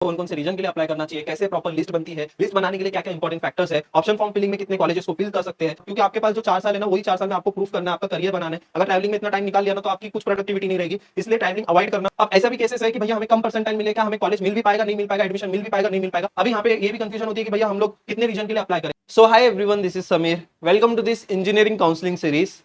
कौन कौन से रीजन के लिए अप्लाई करना चाहिए, कैसे प्रॉपर लिस्ट बनती है, लिस्ट बनाने के लिए क्या क्या इंपॉर्टेंट फैक्टर्स है, ऑप्शन फॉर्म फिलिंग में कितने कॉलेजेस को फिल कर सकते हैं, क्योंकि आपके पास जो 4 साल है ना, वही 4 साल में आपको प्रूफ करना है, आपका करियर बनाना है। अगर ट्रैवलिंग में इतना टाइम निकाल लिया ना, तो आपकी कुछ प्रोडक्टिविटी नहीं रहेगी, इसलिए ट्रैवलिंग अवॉइड करना। अब ऐसा भी केसेस है कि भैया हमें कम परसेंटाइल मिलेगा, हमें कॉलेज मिल भी पाएगा नहीं मिल पाएगा, एडमिशन मिल भी पाएगा नहीं मिल पाएगा। अभी यहाँ पे ये भी कंफ्यूजन होती है कि भैया हम लोग कितने रीजन के लिए अप्लाई करें। So hi everyone, this is Sameer, welcome to this engineering counselling series.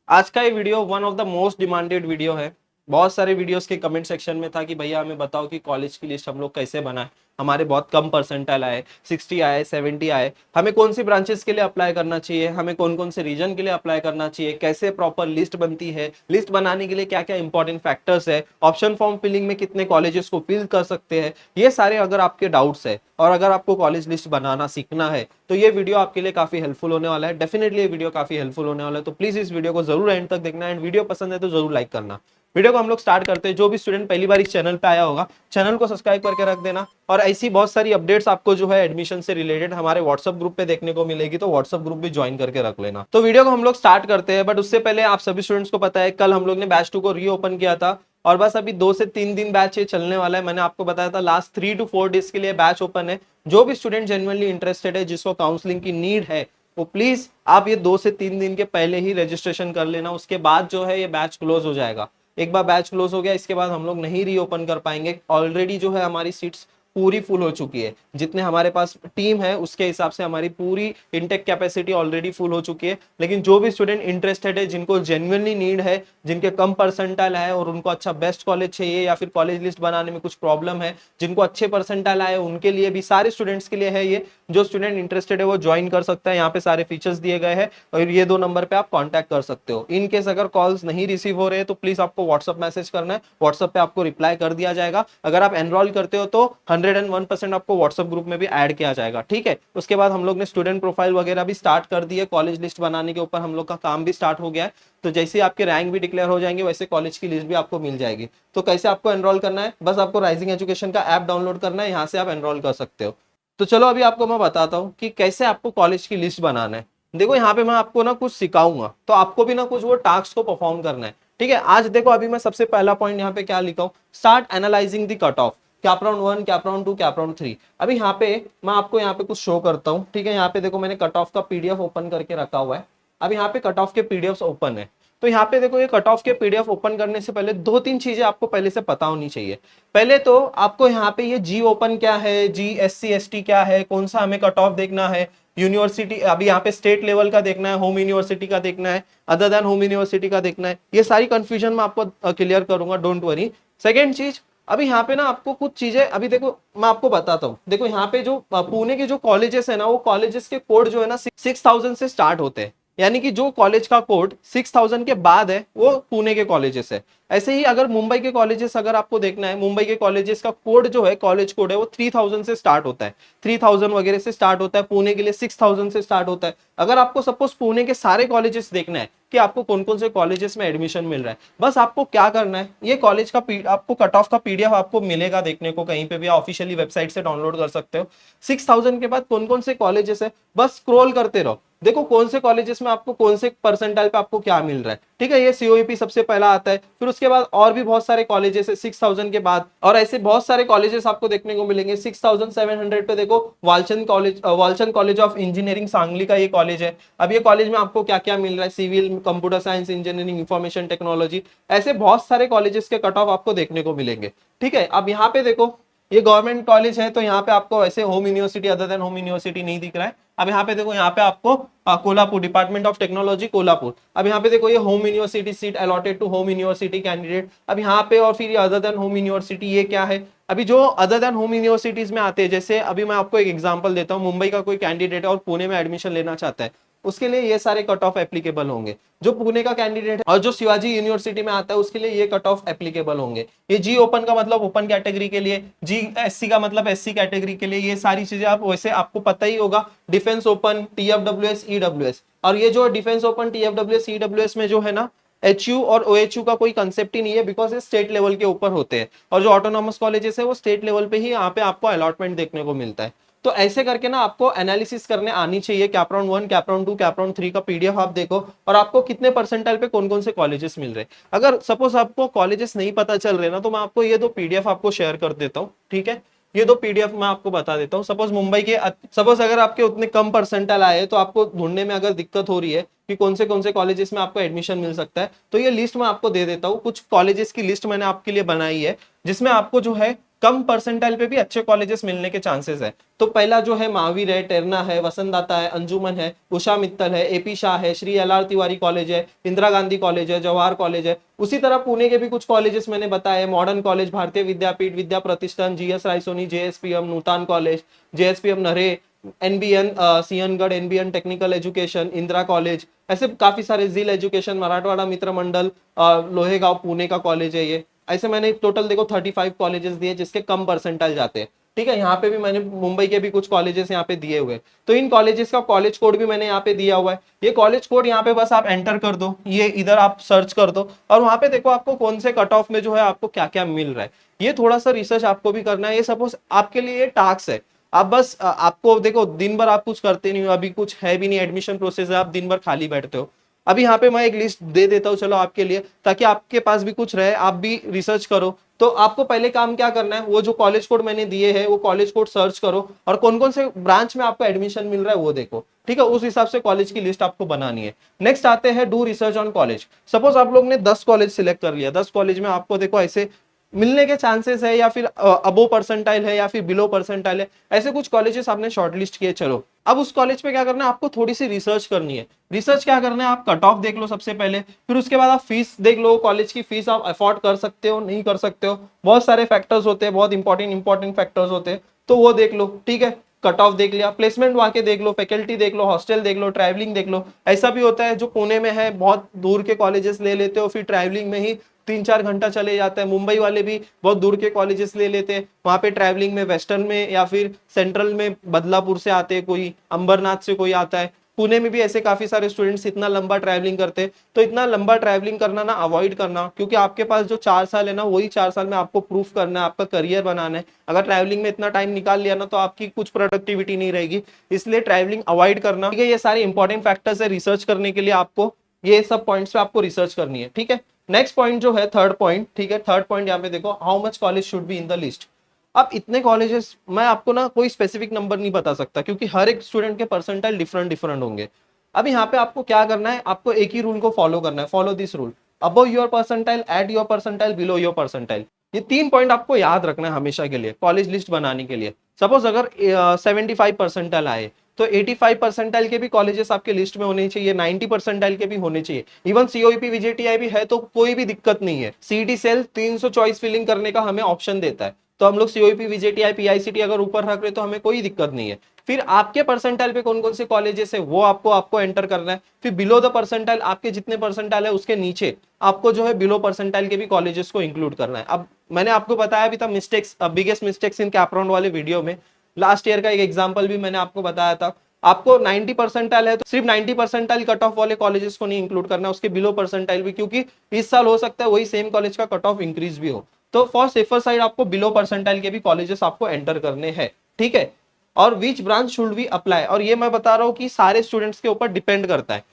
आज का ये video one of the most demanded video है। बहुत सारे वीडियोस के कमेंट सेक्शन में था कि भैया हमें बताओ कि कॉलेज की लिस्ट हम लोग कैसे बनाए, हमारे बहुत कम परसेंटाइल आए, 60 आए, 70 आए, हमें कौन सी ब्रांचेस के लिए अप्लाई करना चाहिए, हमें कौन कौन से रीजन के लिए अप्लाई करना चाहिए, कैसे प्रॉपर लिस्ट बनती है, लिस्ट बनाने के लिए क्या क्या इंपॉर्टेंट फैक्टर्स है, ऑप्शन फॉर्म फिलिंग में कितने कॉलेजेस को फिल कर सकते हैं। ये सारे अगर आपके डाउट्स है और अगर आपको कॉलेज लिस्ट बनाना सीखना है तो ये वीडियो आपके लिए काफी हेल्पफुल होने वाला है। डेफिनेटली ये वीडियो काफी हेल्पफुल होने वाला है, तो प्लीज इस वीडियो को जरूर एंड तक देखना, एंड वीडियो पसंद है तो जरूर लाइक करना। वीडियो को हम लोग स्टार्ट करते हैं। जो भी स्टूडेंट पहली बार इस चैनल पे आया होगा, चैनल को सब्सक्राइब करके रख देना, और ऐसी बहुत सारी अपडेट्स आपको जो है एडमिशन से रिलेटेड हमारे व्हाट्सएप ग्रुप पे देखने को मिलेगी, तो व्हाट्सएप ग्रुप भी ज्वाइन करके रख लेना। तो वीडियो को हम लोग स्टार्ट करते हैं, बट उससे पहले आप सभी स्टूडेंट्स को पता है कल हम लोग ने बैच 2 को रीओपन किया था, और बस अभी 2 से 3 दिन बैच ये चलने वाला है। मैंने आपको बताया था लास्ट 3 to 4 डेज के लिए बैच ओपन है। जो भी स्टूडेंट जेन्युइनली इंटरेस्टेड है, जिसको काउंसलिंग की नीड है, वो प्लीज आप ये 2 से 3 दिन के पहले ही रजिस्ट्रेशन कर लेना। उसके बाद जो है ये बैच क्लोज हो जाएगा। एक बार बैच क्लोज हो गया, इसके बाद हम लोग नहीं रीओपन कर पाएंगे। ऑलरेडी जो है हमारी सीट्स पूरी फुल हो चुकी है, जितने हमारे पास टीम है उसके हिसाब से हमारी पूरी इनटेक कैपेसिटी ऑलरेडी फुल हो चुकी है। लेकिन जो भी स्टूडेंट इंटरेस्टेड है, जिनको जेन्युइनली नीड है, जिनके कम परसेंटाइल है और उनको अच्छा बेस्ट कॉलेज चाहिए, या फिर कॉलेज लिस्ट बनाने में कुछ प्रॉब्लम है, जिनको अच्छे परसेंटाइल आए, उनके लिए भी, सारे स्टूडेंट्स के लिए है ये। जो स्टूडेंट इंटरेस्टेड है वो ज्वाइन कर सकता है। यहाँ पे सारे फीचर्स दिए गए हैं, और ये 2 नंबर पे आप कॉन्टैक्ट कर सकते हो। इन केस अगर कॉल्स नहीं रिसीव हो रहे हैं तो प्लीज आपको व्हाट्सअप मैसेज करना है, व्हाट्सअप पे आपको रिप्लाई कर दिया जाएगा। अगर आप एनरोल करते हो तो 101% आपको व्हाट्सएप ग्रुप में भी ऐड किया जाएगा, ठीक है। उसके बाद हम लोग ने स्टूडेंट प्रोफाइल वगैरह भी स्टार्ट कर दी है, कॉलेज लिस्ट बनाने के ऊपर हम लोग का काम भी स्टार्ट हो गया है। तो जैसे ही आपके रैंक भी डिक्लेयर हो जाएंगे, वैसे कॉलेज की लिस्ट भी आपको मिल जाएगी। तो कैसे आपको एनरोल करना है, बस आपको राइजिंग एजुकेशन का ऐप डाउनलोड करना है, यहाँ से आप एनरोल कर सकते हो। तो चलो अभी आपको मैं बताता हूँ कि कैसे आपको कॉलेज की लिस्ट बनाना है। देखो यहाँ पे मैं आपको ना कुछ सिखाऊंगा, तो आपको भी ना कुछ वो टास्क को परफॉर्म करना है, ठीक है। आज देखो अभी मैं सबसे पहला पॉइंट यहाँ पे क्या लिखा हूँ, start analysing the cut off, cap round 1, cap round 2, cap round 3। अभी यहाँ पे मैं आपको यहाँ पे कुछ शो करता हूँ, ठीक है। यहाँ पे देखो मैंने कट ऑफ का पीडीएफ ओपन करके रखा हुआ है। अब यहाँ पे कट ऑफ के पीडीएफ ओपन है। तो यहाँ पे देखो, ये कट ऑफ के पीडीएफ ओपन करने से पहले 2-3 चीजें आपको पहले से पता होनी चाहिए। पहले तो आपको यहाँ पे ये जी ओपन क्या है, जी एससी एसटी क्या है, कौन सा हमें कट ऑफ देखना है, यूनिवर्सिटी अभी यहाँ पे स्टेट लेवल का देखना है, होम यूनिवर्सिटी का देखना है, अदर देन होम यूनिवर्सिटी का देखना है। ये सारी कंफ्यूजन मैं आपको क्लियर करूंगा, डोंट वरी। सेकेंड चीज, अभी यहाँ पे ना आपको कुछ चीजें, अभी देखो मैं आपको बताता हूँ। देखो यहाँ पे जो पुणे के जो कॉलेजेस है ना, वो कॉलेजेस के कोड जो है ना 6000 से स्टार्ट होते हैं। यानी कि जो कॉलेज का कोड 6000 के बाद है वो पुणे के कॉलेजेस है। ऐसे ही अगर मुंबई के कॉलेजेस अगर आपको देखना है, मुंबई के कॉलेजेस का कोड जो है, कॉलेज कोड है, वो 3000 से स्टार्ट होता है, 3000 वगैरह से स्टार्ट होता है। पुणे के लिए 6000 से स्टार्ट होता है। अगर आपको सपोज पुणे के सारे कॉलेजेस देखना है कि आपको कौन कौन से कॉलेजेस में एडमिशन मिल रहा है, बस आपको क्या करना है, ये कॉलेज का आपको कट ऑफ का पीडीएफ आपको मिलेगा देखने को, कहीं पे भी ऑफिशियली वेबसाइट से डाउनलोड कर सकते हो। 6000 के बाद कौन कौन से कॉलेजेस है, बस स्क्रॉल करते रहो, देखो कौन से कॉलेजेस में आपको कौन से परसेंटाइल पे आपको क्या मिल रहा है, ठीक है। ये सीओईपी सबसे पहला आता है, फिर उसके बाद और भी बहुत सारे कॉलेजेस है 6000 के बाद, और ऐसे बहुत सारे कॉलेजेस आपको देखने को मिलेंगे। 6700 पे देखो Walchand college of engineering Sangli का ये कॉलेज है। अब ये कॉलेज में आपको क्या क्या मिल रहा है, civil, computer science, engineering, information technology, ऐसे बहुत सारे कॉलेजेस के कट ऑफ आपको देखने को मिलेंगे, ठीक है। अब यहाँ पे देखो, ये गवर्नमेंट कॉलेज है, तो यहाँ पे आपको ऐसे home university, other than home university नहीं दिख रहा है। अब यहाँ पे देखो, यहाँ पे आपको Kolhapur, department of technology Kolhapur. अब यहाँ पे देखो, ये home university seat allotted to home university candidate. अब यहाँ पे और फिर अदर देन होम यूनिवर्सिटी, ये क्या है। अभी जो अदर देन होम यूनिवर्सिटीज में आते हैं, जैसे अभी मैं आपको एक एग्जांपल देता हूँ, मुंबई का कोई कैंडिडेट है और पुणे में एडमिशन लेना चाहता है, उसके लिए ये सारे कट ऑफ एप्लीकेबल होंगे। जो पुणे का कैंडिडेट है और जो शिवाजी यूनिवर्सिटी में आता है, उसके लिए ये कट ऑफ एप्लीकेबल होंगे। ये जी ओपन का मतलब ओपन कैटेगरी के लिए, जी एससी का मतलब एससी कैटेगरी के लिए, ये सारी चीजें आप वैसे आपको पता ही होगा। डिफेंस ओपन, टीएफडब्ल्यूएस, ईडब्ल्यूएस, और ये जो डिफेंस ओपन, टीएफडब्ल्यूएस, ईडब्ल्यूएस में जो है ना, एचयू और ओएचयू का कोई कंसेप्ट ही नहीं है, बिकॉज ये स्टेट लेवल के ऊपर होते हैं, और जो ऑटोनॉमस कॉलेजेस है वो स्टेट लेवल पे ही यहाँ पे आपको अलॉटमेंट देखने को मिलता है। तो ऐसे करके ना आपको एनालिसिस करने आनी चाहिए। Cap round 1, cap round 2, cap round 3 का पीडीएफ आप देखो, और आपको कितने परसेंटाइल पे कौन कौन से कॉलेजेस मिल रहे हैं। अगर सपोज आपको कॉलेजेस नहीं पता चल रहे ना, तो मैं आपको ये 2 पीडीएफ आपको शेयर कर देता हूँ, ठीक है। ये दो पीडीएफ मैं आपको बता देता हूँ। सपोज अगर आपके उतने कम परसेंटाइल आए तो आपको ढूंढने में अगर दिक्कत हो रही है कि कौन से कॉलेजेस में आपको एडमिशन मिल सकता है, तो ये लिस्ट मैं आपको दे देता हूँ। कुछ कॉलेजेस की लिस्ट मैंने आपके लिए बनाई है जिसमें आपको जो है कम परसेंटाइल पे भी अच्छे कॉलेजेस मिलने के चांसेस है। तो पहला जो है महावीर है, टेरना है, वसंतदाता है, अंजुमन है, उषा मित्तल है, एपी शाह है, Shri L R Tiwari college है, इंदिरा गांधी कॉलेज है, जवाहर कॉलेज है। उसी तरह पुणे के भी कुछ कॉलेजेस मैंने बताए, मॉडर्न कॉलेज, भारतीय Vidyapeeth, Vidya Pratishthan, GS Raisoni, JSPM Nutan college, JSPM Narhe, NBN Sinhgad, NBN technical education, Indira college, ऐसे काफी सारे जिल एजुकेशन, मराठवाड़ा मित्र मंडल, लोहेगांव पुणे का कॉलेज है ये। ऐसे मैंने टोटल देखो 35 कॉलेजेस दिए जिसके कम परसेंटाइल जाते हैं। ठीक है, यहाँ पे भी मैंने मुंबई के भी कुछ कॉलेजेस यहाँ पे दिए हुए। तो इन कॉलेजेस का कॉलेज कोड भी मैंने यहाँ पे दिया हुआ है। ये कॉलेज कोड यहाँ पे बस आप एंटर कर दो, ये इधर आप सर्च कर दो और वहां पे देखो आपको कौन से कट ऑफ में जो है आपको क्या क्या मिल रहा है। ये थोड़ा सा रिसर्च आपको भी करना है। ये सपोज आपके लिए ये टास्क है। आप बस आपको देखो दिन भर आप कुछ करते नहीं हो, अभी कुछ है भी नहीं, एडमिशन प्रोसेस है, आप दिन भर खाली बैठते हो। अभी यहाँ पे मैं एक लिस्ट दे देता हूँ चलो आपके लिए, ताकि आपके पास भी कुछ रहे, आप भी रिसर्च करो। तो आपको पहले काम क्या करना है, वो जो कॉलेज कोड मैंने दिए हैं वो कॉलेज कोड सर्च करो और कौन कौन से ब्रांच में आपको एडमिशन मिल रहा है वो देखो। ठीक है, उस हिसाब से कॉलेज की लिस्ट आपको बनानी है। नेक्स्ट आते हैं do research on college. Suppose आप लोग ने 10 कॉलेज सिलेक्ट कर लिया, 10 कॉलेज में आपको देखो ऐसे मिलने के चांसेस है या फिर अबो परसेंटाइल है या फिर बिलो परसेंटाइल है, ऐसे कुछ कॉलेजेस आपने शॉर्टलिस्ट किए। चलो अब उस कॉलेज पे क्या करना है, आपको थोड़ी सी रिसर्च करनी है। रिसर्च क्या करना है, आप कट ऑफ देख लो सबसे पहले, फिर उसके बाद आप फीस देख लो, कॉलेज की फीस आप अफोर्ड कर सकते हो नहीं कर सकते हो, बहुत सारे फैक्टर्स होते हैं, बहुत इंपॉर्टेंट फैक्टर्स होते हैं, तो वो देख लो। ठीक है, कट ऑफ देख लिया, प्लेसमेंट वहां के देख लो, फैकल्टी देख लो, हॉस्टल देख लो, ट्रैवलिंग देख लो। ऐसा भी होता है जो पुणे में है बहुत दूर के कॉलेजेस ले लेते हो, फिर ट्रैवलिंग में ही 3-4 घंटा चले जाता है। मुंबई वाले भी बहुत दूर के कॉलेजेस ले लेते हैं, वहां पे ट्रैवलिंग में वेस्टर्न में या फिर सेंट्रल में बदलापुर से आते हैं, कोई अंबरनाथ से कोई आता है। पुणे में भी ऐसे काफी सारे स्टूडेंट्स इतना लंबा ट्रैवलिंग करते हैं। तो इतना लंबा ट्रैवलिंग करना ना अवॉइड करना, क्योंकि आपके पास जो 4 साल है ना, वही 4 साल में आपको प्रूफ करना है, आपका करियर बनाना है। अगर ट्रैवलिंग में इतना टाइम निकाल लिया ना तो आपकी कुछ प्रोडक्टिविटी नहीं रहेगी, इसलिए ट्रैवलिंग अवॉइड करना। ठीक है, ये सारे इंपॉर्टेंट फैक्टर्स है रिसर्च करने के लिए, आपको ये सब पॉइंट्स पे आपको रिसर्च करनी है। ठीक है, नेक्स्ट पॉइंट जो है थर्ड पॉइंट। ठीक है, थर्ड पॉइंट यहाँ पे देखो, how much college should be in the list. अब इतने कॉलेजेस मैं आपको ना कोई स्पेसिफिक नंबर नहीं बता सकता, क्योंकि हर एक स्टूडेंट के परसेंटाइल डिफरेंट डिफरेंट होंगे। अब यहाँ पे आपको क्या करना है, आपको एक ही रूल को फॉलो करना है, follow this rule, above your percentile, at your percentile, below your percentile. ये 3 पॉइंट आपको याद रखना है हमेशा के लिए कॉलेज लिस्ट बनाने के लिए। सपोज अगर 75 परसेंटाइल आए तो 85 परसेंटाइल के भी कॉलेजेस आपके लिस्ट में होने चाहिए, 90 परसेंटाइल के भी होने चाहिए। इवन सीओईपी विजेटीआई भी है तो कोई भी दिक्कत नहीं है। सीईटी सेल 300 चॉइस फिलिंग करने का हमें ऑप्शन देता है, तो हम लोग सीओईपी विजेटीआई पीआईसीटी अगर ऊपर रख रहे तो हमें कोई दिक्कत नहीं है। फिर आपके परसेंटाइल पे कौन कौन से कॉलेजेस है वो आपको आपको एंटर करना है। फिर बिलो द परसेंटाइल, आपके जितने परसेंटाइल है उसके नीचे आपको जो है बिलो परसेंटाइल के भी कॉलेजेस को इंक्लूड करना है। अब मैंने आपको बताया भी था मिस्टेक्स, बिगेस्ट मिस्टेक्स इन कैपराउंड वाले वीडियो में, लास्ट ईयर का एक एग्जांपल भी मैंने आपको बताया था। आपको 90 परसेंटाइल है तो सिर्फ 90 परसेंटाइल कट ऑफ वाले कॉलेजेस को नहीं इंक्लूड करना, उसके बिलो परसेंटाइल भी, क्योंकि इस साल हो सकता है वही सेम कॉलेज का कट ऑफ इंक्रीज भी हो। तो फॉर सेफर साइड आपको बिलो परसेंटाइल के भी कॉलेजेस आपको एंटर करने हैं। ठीक है, और which branch should we apply, और ये मैं बता रहा हूँ कि सारे स्टूडेंट्स के ऊपर डिपेंड करता है।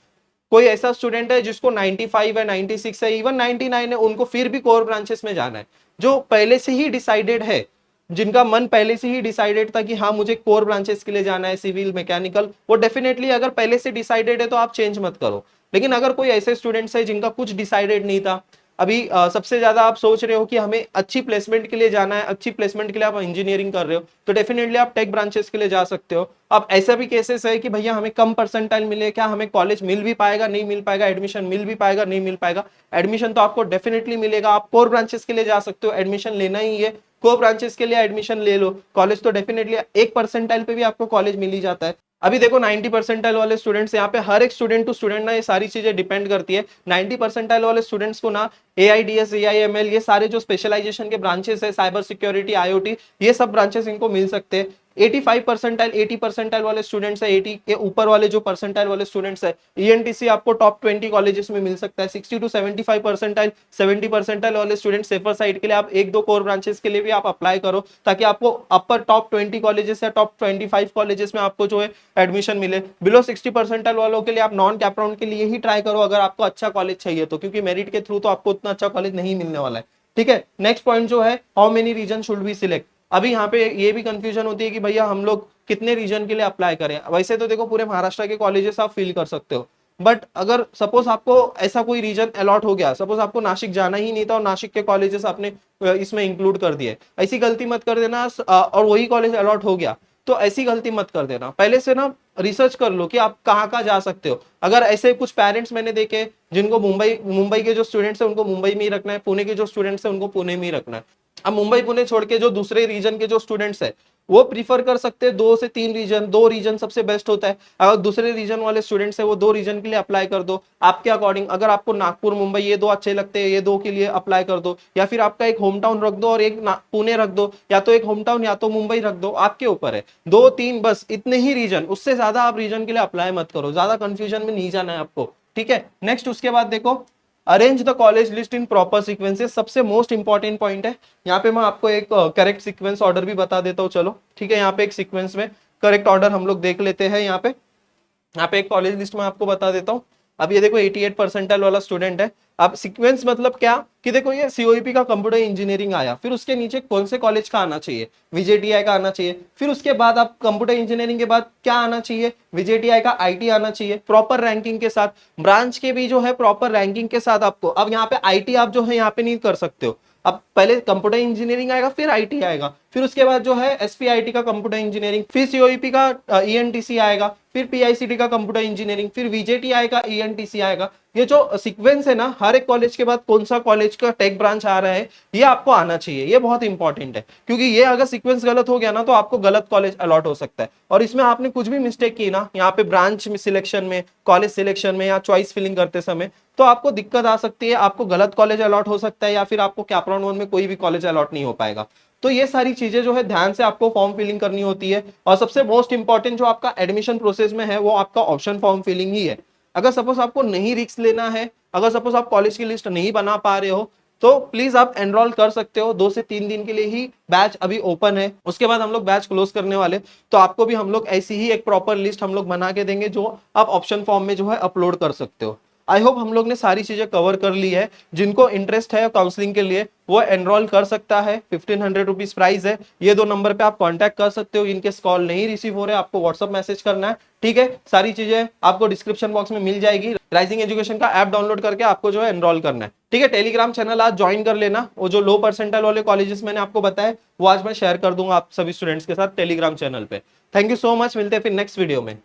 कोई ऐसा स्टूडेंट है जिसको 95 है, 96 है, इवन 99 है, उनको फिर भी कोर ब्रांचेस में जाना है। जो पहले से ही डिसाइडेड है, जिनका मन पहले से ही डिसाइडेड था कि हाँ मुझे कोर ब्रांचेस के लिए जाना है, सिविल मैकेनिकल, वो डेफिनेटली अगर पहले से डिसाइडेड है तो आप चेंज मत करो। लेकिन अगर कोई ऐसे स्टूडेंट्स है जिनका कुछ डिसाइडेड नहीं था, अभी सबसे ज्यादा आप सोच रहे हो कि हमें अच्छी प्लेसमेंट के लिए जाना है, अच्छी प्लेसमेंट के लिए आप इंजीनियरिंग कर रहे हो, तो डेफिनेटली आप टेक ब्रांचेस के लिए जा सकते हो। अब ऐसा भी केसेस है कि भैया हमें कम परसेंटाइल मिले, क्या हमें कॉलेज मिल भी पाएगा नहीं मिल पाएगा, एडमिशन मिल भी पाएगा नहीं मिल पाएगा। एडमिशन तो आपको डेफिनेटली मिलेगा, आप कोर ब्रांचेस के लिए जा सकते हो, एडमिशन लेना ही है, कोर ब्रांचेस के लिए एडमिशन ले लो। कॉलेज तो डेफिनेटली 1 परसेंटाइल पे भी आपको कॉलेज मिल ही जाता है। अभी देखो 90 परसेंटाइल वाले स्टूडेंट्स, यहाँ पे हर एक स्टूडेंट टू स्टूडेंट ना ये सारी चीजें डिपेंड करती है। 90 परसेंटाइल वाले स्टूडेंट्स को ना एआईडीएस, एआईएमएल, ये सारे जो स्पेशलाइजेशन के ब्रांचेस है, साइबर सिक्योरिटी, आईओटी, ये सब ब्रांचेस इनको मिल सकते हैं। 85 परसेंटाइल, 80 परसेंटाइल वाले स्टूडेंट्स है, 80 के ऊपर वाले जो परसेंटाइल वाले स्टूडेंट्स है, ईएनटीसी आपको टॉप 20 कॉलेजेस में मिल सकता है। 60 टू 75 परसेंटाइल, 70 परसेंटाइल वाले स्टूडेंट सेफर साइड के लिए आप 1-2 कोर ब्रांचेस के लिए भी आप अप्लाई करो, ताकि आपको अपर टॉप 20 कॉलेजेस या टॉप 25 कॉलेजेस में आपको जो है एडमिशन मिले। बिलो 60 परसेंटाइल वालों के लिए आप नॉन कैप राउंड के लिए ही ट्राई करो अगर आपको अच्छा कॉलेज चाहिए तो, क्योंकि मेरिट के थ्रू तो आपको उतना अच्छा कॉलेज नहीं मिलने वाला है। ठीक है, नेक्स्ट पॉइंट जो है, how many region should we select. अभी यहाँ पे ये भी कंफ्यूजन होती है कि भैया हम लोग कितने रीजन के लिए अप्लाई करें। वैसे तो देखो पूरे महाराष्ट्र के कॉलेजेस आप फिल कर सकते हो, बट अगर सपोज आपको ऐसा कोई रीजन अलॉट हो गया, सपोज आपको नासिक जाना ही नहीं था और नासिक के कॉलेजेस आपने इसमें इंक्लूड कर दिए, ऐसी गलती मत कर देना। और वही कॉलेज अलॉट हो गया तो ऐसी गलती मत कर देना। पहले से ना रिसर्च कर लो कि आप कहाँ कहाँ जा सकते हो। अगर ऐसे कुछ पेरेंट्स मैंने देखे जिनको मुंबई मुंबई के जो स्टूडेंट्स हैं उनको मुंबई में ही रखना है, पुणे के जो स्टूडेंट्स हैं उनको पुणे में ही रखना है। अब मुंबई पुणे छोड़ के जो दूसरे रीजन के जो स्टूडेंट्स है वो प्रीफर कर सकते हैं 2 से 3 रीजन, 2 रीजन सबसे बेस्ट होता है। अगर दूसरे रीजन वाले स्टूडेंट्स है वो 2 रीजन के लिए अप्लाई कर दो आपके अकॉर्डिंग। अगर आपको नागपुर मुंबई ये 2 अच्छे लगते हैं, ये 2 के लिए अप्लाई कर दो, या फिर आपका एक होम टाउन रख दो और एक पुणे रख दो, या तो एक होम टाउन या तो मुंबई रख दो, आपके ऊपर है। 2-3 बस इतने ही रीजन, उससे ज्यादा आप रीजन के लिए अप्लाई मत करो, ज्यादा कंफ्यूजन में नहीं जाना है आपको, ठीक है। नेक्स्ट उसके बाद देखो, arrange the college list in proper sequences, सबसे मोस्ट इंपॉर्टेंट पॉइंट है। यहाँ पे मैं आपको एक करेक्ट सीक्वेंस ऑर्डर भी बता देता हूँ, चलो ठीक है। यहाँ पे एक सीक्वेंस में करेक्ट ऑर्डर हम लोग देख लेते हैं। यहाँ पे एक कॉलेज लिस्ट में आपको बता देता हूँ। अब ये देखो 88 परसेंटाइल वाला स्टूडेंट है। अब सीक्वेंस मतलब क्या कि देखो ये सीओईपी का कंप्यूटर इंजीनियरिंग आया, फिर उसके नीचे कौन से कॉलेज का आना चाहिए, विजेटीआई का आना चाहिए। फिर उसके बाद आप कंप्यूटर इंजीनियरिंग के बाद क्या आना चाहिए, विजेटीआई का आईटी आना चाहिए प्रॉपर रैंकिंग के साथ, ब्रांच के भी जो है प्रॉपर रैंकिंग के साथ आपको। अब यहाँ पे आईटी आप जो है यहाँ पे नहीं कर सकते हो। अब पहले कंप्यूटर इंजीनियरिंग आएगा, फिर आईटी आएगा, फिर उसके बाद जो है एसपीआईटी का कंप्यूटर इंजीनियरिंग, फिर सीओईपी का ईएनटीसी आएगा, फिर पीआईसीटी का कंप्यूटर इंजीनियरिंग, फिर वीजेटीआई का ईएनटीसी आएगा। ये जो सीक्वेंस है ना, हर एक कॉलेज के बाद कौन सा कॉलेज का टेक ब्रांच आ रहा है ये आपको आना चाहिए। ये बहुत इंपॉर्टेंट है, क्योंकि ये अगर सीक्वेंस गलत हो गया ना तो आपको गलत कॉलेज अलॉट हो सकता है। और इसमें आपने कुछ भी मिस्टेक की ना, यहाँ पे ब्रांच सिलेक्शन में, कॉलेज सिलेक्शन में, या चॉइस फिलिंग करते समय, तो आपको दिक्कत आ सकती है, आपको गलत कॉलेज अलॉट हो सकता है, या फिर आपको कैपराउंड 1 में कोई भी कॉलेज अलॉट नहीं हो पाएगा। तो ये सारी चीजें जो है ध्यान से आपको फॉर्म फिलिंग करनी होती है। और सबसे मोस्ट इंपॉर्टेंट जो आपका एडमिशन प्रोसेस में है वो आपका ऑप्शन फॉर्म फिलिंग ही है। अगर सपोज आपको नहीं रिस्क लेना है, अगर सपोज आप कॉलेज की लिस्ट नहीं बना पा रहे हो, तो प्लीज आप एनरोल कर सकते हो। 2 से 3 दिन के लिए ही बैच अभी ओपन है, उसके बाद हम लोग बैच क्लोज करने वाले। तो आपको भी हम लोग ऐसी ही एक प्रॉपर लिस्ट हम लोग बना के देंगे जो आप ऑप्शन फॉर्म में जो है अपलोड कर सकते हो। आई होप हम लोग ने सारी चीजें कवर कर ली है। जिनको इंटरेस्ट है काउंसलिंग के लिए वो एनरोल कर सकता है। 1500 रुपीज प्राइस है। ये 2 नंबर पे आप कांटेक्ट कर सकते हो। इनकेस कॉल नहीं रिसीव हो रहे आपको व्हाट्सअप मैसेज करना है, ठीक है। सारी चीजें आपको डिस्क्रिप्शन बॉक्स में मिल जाएगी। राइजिंग एजुकेशन का ऐप डाउनलोड करके आपको जो है एनरोल करना है, ठीक है। टेलीग्राम चैनल आज ज्वाइन कर लेना। वो जो लो परसेंटाइल वाले कॉलेजेस मैंने आपको बताया वो आज मैं शेयर कर दूंगा आप सभी स्टूडेंट्स के साथ टेलीग्राम चैनल पे। थैंक यू सो मच, मिलते हैं फिर नेक्स्ट वीडियो में।